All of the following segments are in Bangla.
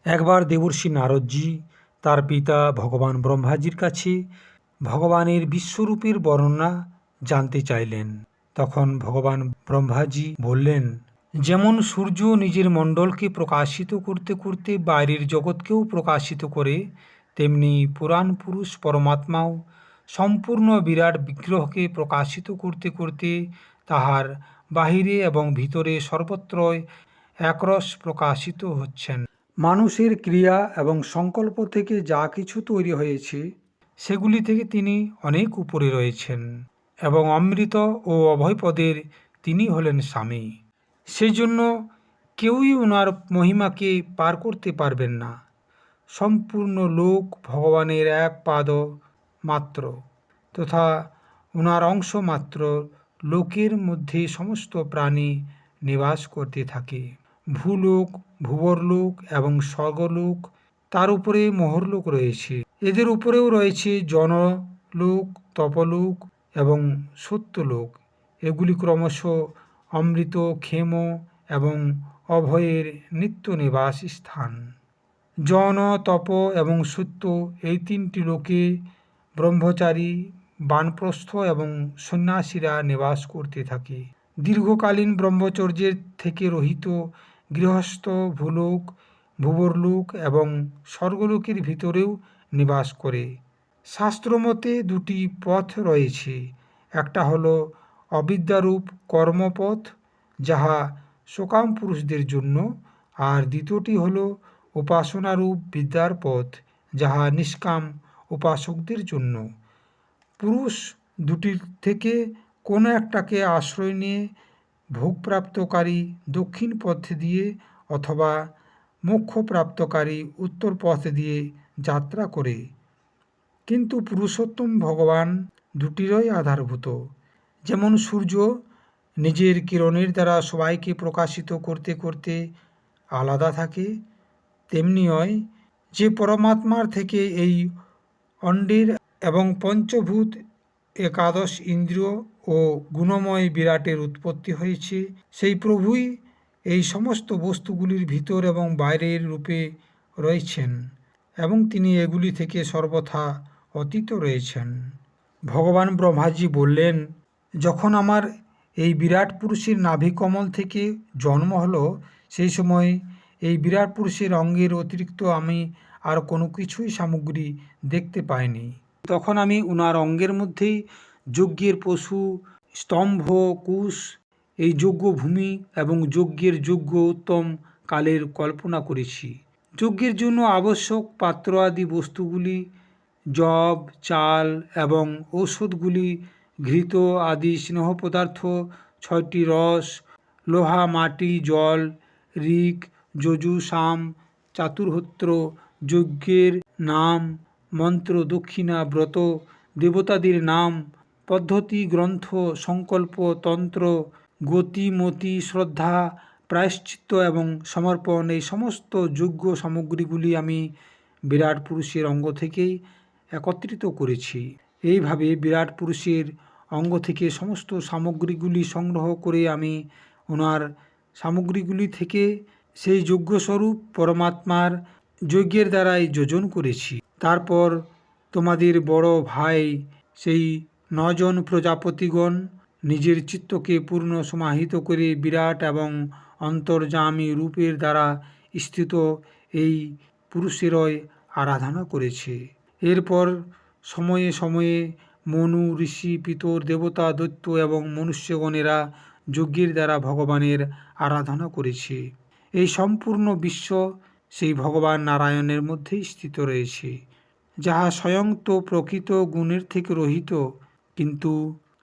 একবার দেবর্ষি নারদজি তার পিতা ভগবান ব্রহ্মাজির কাছে ভগবানের বিশ্বরূপের বর্ণনা জানতে চাইলেন। তখন ভগবান ব্রহ্মাজি বললেন, যেমন সূর্য নিজের মণ্ডলকে প্রকাশিত করতে করতে বাইরের জগৎকেও প্রকাশিত করে, তেমনি পুরাণ পুরুষ পরমাত্মাও সম্পূর্ণ বিরাট বিগ্রহকে প্রকাশিত করতে করতে তাহার বাহিরে এবং ভিতরে সর্বত্রই একরস প্রকাশিত হচ্ছেন। মানুষের ক্রিয়া এবং সংকল্প থেকে যা কিছু তৈরি হয়েছে সেগুলি থেকে তিনি অনেক উপরে রয়েছেন এবং অমৃত ও অভয়পদের তিনি হলেন স্বামী। সেই জন্য কেউই ওনার মহিমাকে পার করতে পারবেন না। সম্পূর্ণ লোক ভগবানের এক পাদ মাত্র তথা ওনার অংশ মাত্র লোকের মধ্যে সমস্ত প্রাণী নিবাস করতে থাকে। ভূলোক, ভূবরলোক এবং স্বর্গলোক, তার উপরে মহরলোক রয়েছে। এদের উপরেও রয়েছে জনলোক, তপলোক এবং সত্যলোক। এগুলি ক্রমশ অমৃত, ক্ষেম এবং অভয়ের নিত্য নিবাস স্থান। জন, তপ এবং সত্য এই তিনটি লোকে ব্রহ্মচারী, বানপ্রস্থ এবং সন্ন্যাসীরা নিবাস করতে থাকে। দীর্ঘকালীন ব্রহ্মচর্যের থেকে রহিত গৃহস্থ ভূলোক, ভূবরলোক এবং স্বর্গলোকের ভিতরেও নিবাস করে। শাস্ত্রমতে দুটি পথ রয়েছে। একটা হলো অবিদ্যারূপ কর্মপথ, যাহা সকাম পুরুষদের জন্য, আর দ্বিতীয়টি হলো উপাসনারূপ বিদ্যার পথ, যাহা নিষ্কাম উপাসকদের জন্য। পুরুষ দুটির থেকে কোনো একটাকে আশ্রয় নিয়ে ভোগপ্রাপ্তকারী দক্ষিণ পথ দিয়ে অথবা মোক্ষপ্রাপ্তকারী উত্তর পথ দিয়ে যাত্রা করে। কিন্তু পুরুষোত্তম ভগবান দুটিরই আধারভূত। যেমন সূর্য নিজের কিরণের দ্বারা সবাইকে প্রকাশিত করতে করতে আলাদা থাকে, তেমনিই যে পরমাত্মার থেকে এই অণ্ডের এবং পঞ্চভূত, একাদশ ইন্দ্রিয় ও গুণময় বিরাটের উৎপত্তি হয়েছে, সেই প্রভুই এই সমস্ত বস্তুগুলির ভিতর এবং বাইরের রূপে রয়েছেন এবং তিনি এগুলি থেকে সর্বথা অতীত রয়েছেন। ভগবান ব্রহ্মাজি বললেন, যখন আমার এই বিরাট পুরুষের নাভিকমল থেকে জন্ম হলো, সেই সময় এই বিরাট পুরুষের অঙ্গের অতিরিক্ত আমি আর কোনো কিছুই সামগ্রী দেখতে পাইনি। তখন আমি ওনার অঙ্গের মধ্যেই যজ্ঞের পশু, স্তম্ভ, কুশ, এই যজ্ঞ ভূমি এবং যজ্ঞের যোগ্য উত্তম কালের কল্পনা করেছি। যজ্ঞের জন্য আবশ্যক পাত্র আদি বস্তুগুলি যব, চাল এবং ঔষধগুলি, ঘৃত আদি স্নেহ পদার্থ, 6টি রস, লোহা, মাটি, জল, ঋক, যজু, সাম, চাতুর্হোত্র, যজ্ঞের নাম, মন্ত্র, দক্ষিণা, ব্রত, দেবতাদের নাম, পদ্ধতি, গ্রন্থ, সংকল্প, তন্ত্র, গতি, মতি, শ্রদ্ধা, প্রায়শ্চিত্ত এবং সমর্পণ, এই সমস্ত যোগ্য সামগ্রীগুলি আমি বিরাট পুরুষের অঙ্গ থেকেই একত্রিত করেছি। এইভাবে বিরাট পুরুষের অঙ্গ থেকে সমস্ত সামগ্রীগুলি সংগ্রহ করে আমি ওনার সামগ্রীগুলি থেকে সেই যজ্ঞস্বরূপ পরমাত্মার যজ্ঞের দ্বারাই যোজন করেছি। তারপর তোমাদের বড় ভাই সেই 9 জন প্রজাপতিগণ নিজের চিত্তকে পূর্ণ সমাহিত করে বিরাট এবং অন্তর্যামী রূপের দ্বারা স্থিত এই পুরুষেরই আরাধনা করেছে। এরপর সময়ে সময়ে মনু, ঋষি, পিতর, দেবতা, দৈত্য এবং মনুষ্যগণেরা যজ্ঞের দ্বারা ভগবানের আরাধনা করেছে। এই সম্পূর্ণ বিশ্ব সেই ভগবান নারায়ণের মধ্যেই স্থিত রয়েছে, যাহা স্বয়ং তো প্রকৃত গুণের থেকে রহিত, কিন্তু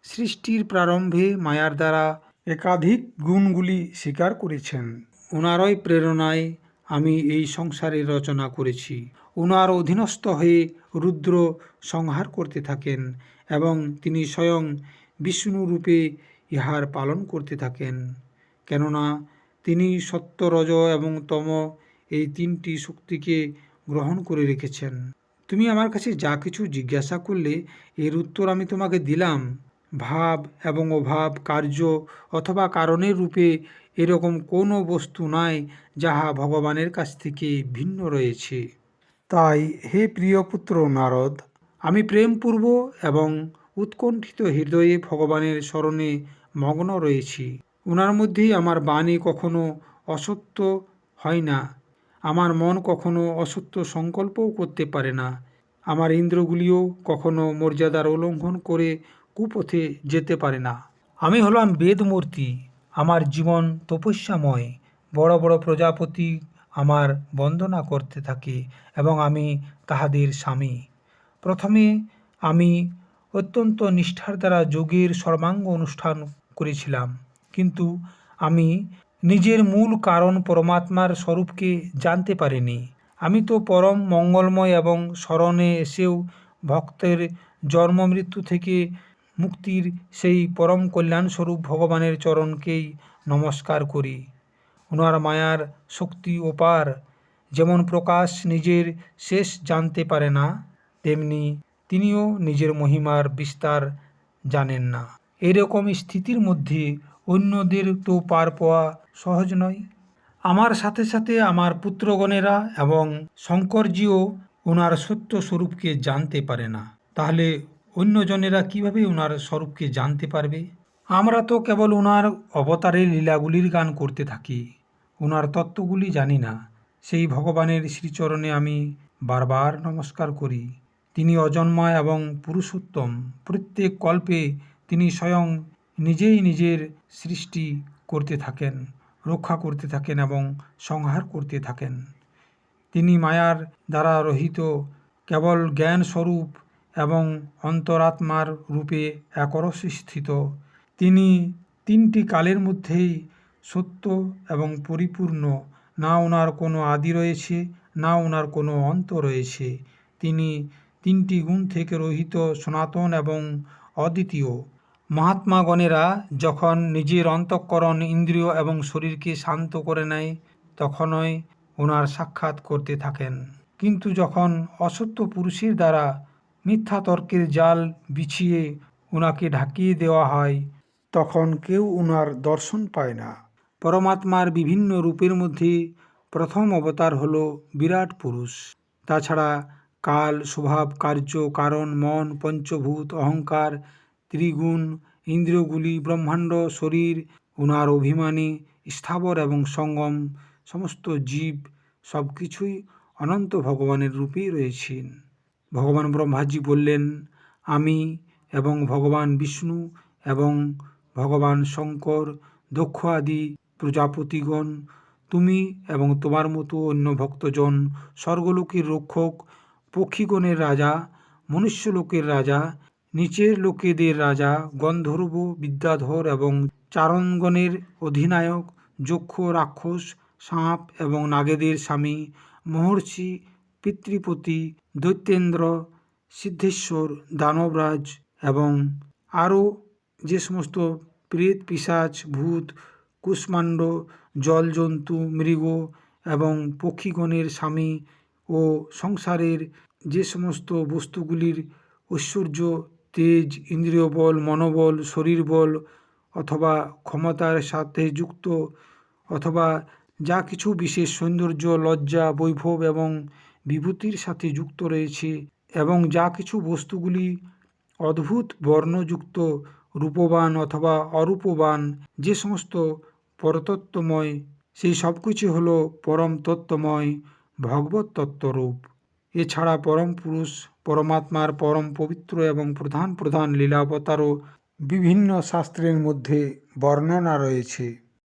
সৃষ্টির প্রারম্ভে মায়ার দ্বারা একাধিক গুণগুলি স্বীকার করেছেন। ওনারই প্রেরণায় আমি এই সংসারের রচনা করেছি। ওনার অধীনস্থ হয়ে রুদ্র সংহার করতে থাকেন এবং তিনি স্বয়ং বিষ্ণু রূপে ইহার পালন করতে থাকেন, কেননা তিনি সত্য, রজ এবং তম এই 3টি শক্তিকে গ্রহণ করে রেখেছেন। তুমি আমার কাছে যা কিছু জিজ্ঞাসা করলে এর উত্তর আমি তোমাকে দিলাম। ভাব এবং অভাব, কার্য অথবা কারণের রূপে এরকম কোনো বস্তু নাই যাহা ভগবানের কাছ থেকে ভিন্ন রয়েছে। তাই হে প্রিয় পুত্র নারদ, আমি প্রেমপূর্ব এবং উৎকণ্ঠিত হৃদয়ে ভগবানের স্মরণে মগ্ন রয়েছি। ওনার মধ্যেই আমার বাণী কখনো অসত্য হয় না, আমার মন কখনো অসত্য সংকল্পও করতে পারে না, আমার ইন্দ্রগুলিও কখনো মর্যাদার উল্লঙ্ঘন করে কুপথে যেতে পারে না। আমি হলাম বেদমূর্তি, আমার জীবন তপস্যাময়। বড় বড় প্রজাপতি আমার বন্দনা করতে থাকে এবং আমি তাহাদের স্বামী। প্রথমে আমি অত্যন্ত নিষ্ঠার দ্বারা যোগের সর্বাঙ্গ অনুষ্ঠান করেছিলাম, কিন্তু আমি নিজের মূল কারণ পরমাত্মার স্বরূপকে জানতে পারিনি। আমি তো পরম মঙ্গলময় এবং স্মরণে এসেও ভক্তের জন্ম মৃত্যু থেকে মুক্তির সেই পরম কল্যাণস্বরূপ ভগবানের চরণকেই নমস্কার করি। ওনার মায়ার শক্তি অপার। যেমন প্রকাশ নিজের শেষ জানতে পারে না, তেমনি তিনিও নিজের মহিমার বিস্তার জানেন না। এরকম স্থিতির মধ্যে অন্যদের তো পার পাওয়া সহজ নয়। আমার সাথে সাথে আমার পুত্রগণেরা এবং শঙ্করজিও ওনার সত্য স্বরূপকে জানতে পারে না। তাহলে অন্যজনেরা কিভাবে ওনার স্বরূপকে জানতে পারবে? আমরা তো কেবল ওনার অবতারের লীলাগুলির গান করতে থাকি, ওনার তত্ত্বগুলি জানি না। সেই ভগবানের শ্রীচরণে আমি বারবার নমস্কার করি। তিনি অজন্মা এবং পুরুষোত্তম। প্রত্যেক কল্পে তিনি স্বয়ং নিজেই নিজের সৃষ্টি করতে থাকেন, রক্ষা করতে থাকেন এবং সংহার করতে থাকেন। তিনি মায়ার দ্বারা রহিত, কেবল জ্ঞান স্বরূপ এবং অন্তরাত্মার রূপে একরসে স্থিত। তিনি তিনটি কালের মধ্যেই সত্য এবং পরিপূর্ণ। না ওনার কোনো আদি রয়েছে, না ওনার কোনো অন্ত রয়েছে। তিনি তিনটি গুণ থেকে রহিত, সনাতন এবং অদ্বিতীয়। মহাত্মাগণেরা যখন নিজের অন্তঃকরণ, ইন্দ্রিয় এবং শরীরকে শান্ত করে নেয়, তখনই ওনার সাক্ষাৎ করতে থাকেন। কিন্তু যখন অসত্য পুরুষের দ্বারা মিথ্যা তর্কের জাল বিছিয়ে ওনাকে ঢাকিয়ে দেওয়া হয়, তখন কেউ ওনার দর্শন পায় না। পরমাত্মার বিভিন্ন রূপের মধ্যে প্রথম অবতার হল বিরাট পুরুষ। তাছাড়া কাল, স্বভাব, কার্য, কারণ, মন, পঞ্চভূত, অহংকার, ত্রিগুণ, ইন্দ্রিয়গুলি, ব্রহ্মাণ্ড, শরীর, ওনার অভিমানী, স্থাবর এবং সঙ্গম সমস্ত জীব সব কিছুই অনন্ত ভগবানের রূপেই রয়েছেন। ভগবান ব্রহ্মাজি বললেন, আমি এবং ভগবান বিষ্ণু এবং ভগবান শঙ্কর, দক্ষ আদি প্রজাপতিগণ, তুমি এবং তোমার মতো অন্য ভক্তজন, স্বর্গলোকের রক্ষক, পক্ষীগণের রাজা, মনুষ্যলোকের রাজা, নিচের লোকেদের রাজা, গন্ধর্ব, বিদ্যাধর এবং চারণগণের অধিনায়ক, যক্ষ, রাক্ষস, সাপ এবং নাগেদের স্বামী, মহর্ষি, পিতৃপতি, দৈত্যেন্দ্র, সিদ্ধেশ্বর, দানবরাজ এবং আরও যে সমস্ত প্রেত, পিশাচ, ভূত, কুষ্মাণ্ড, জলজন্তু, মৃগ এবং পক্ষীগণের স্বামী ও সংসারের যে সমস্ত বস্তুগুলির ঐশ্বর্য, তেজ, ইন্দ্রিয় বল, মনোবল, শরীর বল অথবা ক্ষমতার সাথে যুক্ত, অথবা যা কিছু বিশেষ সৌন্দর্য, লজ্জা, বৈভব এবং বিভূতির সাথে যুক্ত রয়েছে, এবং যা কিছু বস্তুগুলি অদ্ভুত বর্ণযুক্ত, রূপবান অথবা অরূপবান, যে সমস্ত পরতত্ত্বময়, সেই সব কিছু হল পরম তত্ত্বময় ভগবত তত্ত্বরূপ। এছাড়া পরম পুরুষ পরমাত্মার পরম পবিত্র এবং প্রধান প্রধান লীলাবতারও বিভিন্ন শাস্ত্রের মধ্যে বর্ণনা রয়েছে।